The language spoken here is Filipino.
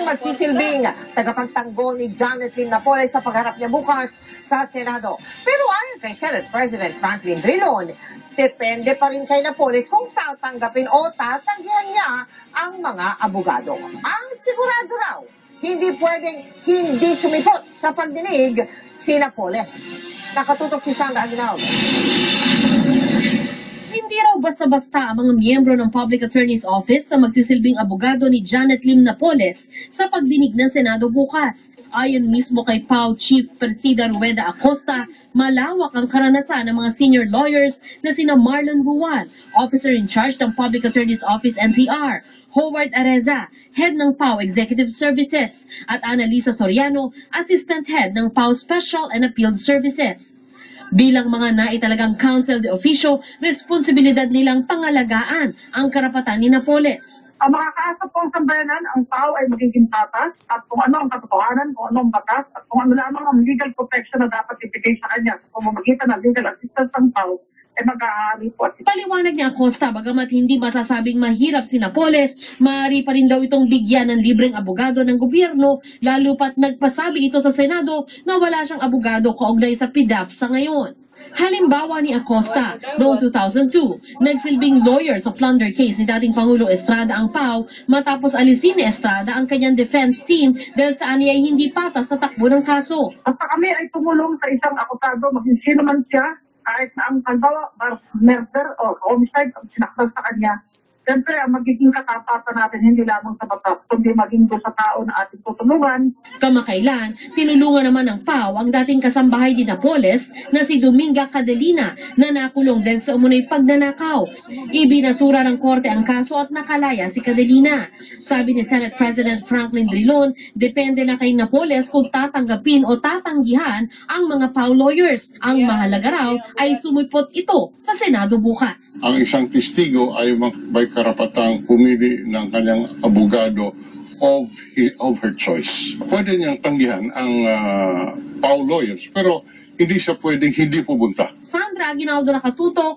magsisilbing tagapagtanggol ni Janet Lim Napoles sa pagharap niya bukas sa Senado. Pero ayon kay Senate President Franklin Drilon, depende pa rin kay Napoles kung tatanggapin o tatanggihan niya ang mga abogado. Ang sigurado raw, hindi pwedeng hindi sumipot sa pagdinig si Napoles. Nakatutok si Sandra Aguinaldo. Hindi raw basta-basta ang mga miyembro ng Public Attorney's Office na magsisilbing abogado ni Janet Lim Napoles sa pagdinig ng Senado bukas. Ayon mismo kay PAO Chief Presida Rueda Acosta, malawak ang karanasan ng mga senior lawyers na sina Marlon Buwan, Officer in Charge ng Public Attorney's Office NCR, Howard Areza, Head ng PAO Executive Services, at Annalisa Soriano, Assistant Head ng PAO Special and Appealed Services. Bilang mga naitalagang counsel de officio, responsibilidad nilang pangalagaan ang karapatan ni Napoles. Ang makakaasa po ang sambayanan, ang tao ay magiging tatas at kung ano ang katotohanan, kung ano ang batas, at kung ano lamang ang legal protection na dapat ibigay sa kanya sa pamamagitan ng legal assistance ng tao, ay mag-aari po. Paliwanag ni Acosta, bagamat hindi masasabing mahirap si Napoles, maaari pa rin daw itong bigyan ng libreng abogado ng gobyerno, lalo pat nagpasabi ito sa Senado na wala siyang abogado kaugnay sa PDAF sa ngayon. Halimbawa ni Acosta, noong 2002, nagsilbing lawyer sa plunder case ni dating Pangulong Estrada ang PAO matapos alisin ni Estrada ang kanyang defense team dahil sa aniya ay hindi patas sa takbo ng kaso. Basta kami ay tumulong sa isang akusado, maging sino man siya, kahit na ang halimbawa, murder o homicide ang sinaktan sa kanya, siyempre, ang magiging katapatan natin hindi lamang sa batas, kundi maging doon sa tao na ating tutulungan. Kamakailan, tinulungan naman ng PAO ang dating kasambahay ni Napoles na si Dominga Cadelina na nakulong dahil sa umunay pagnanakaw. Ibinasura ng korte ang kaso at nakalaya si Cadelina. Sabi ni Senate President Franklin Drilon, depende na kay Napoles kung tatanggapin o tatanggihan ang mga PAO lawyers. Ang mahalaga raw ay sumipot ito sa Senado bukas. Ang isang testigo ay may karapatang pumili ng kanyang abogado of her choice. Pwede niyang tanggihan ang PAO lawyers, pero hindi siya pwedeng hindi pupunta. Sandra Aguinaldo, Nakatutok.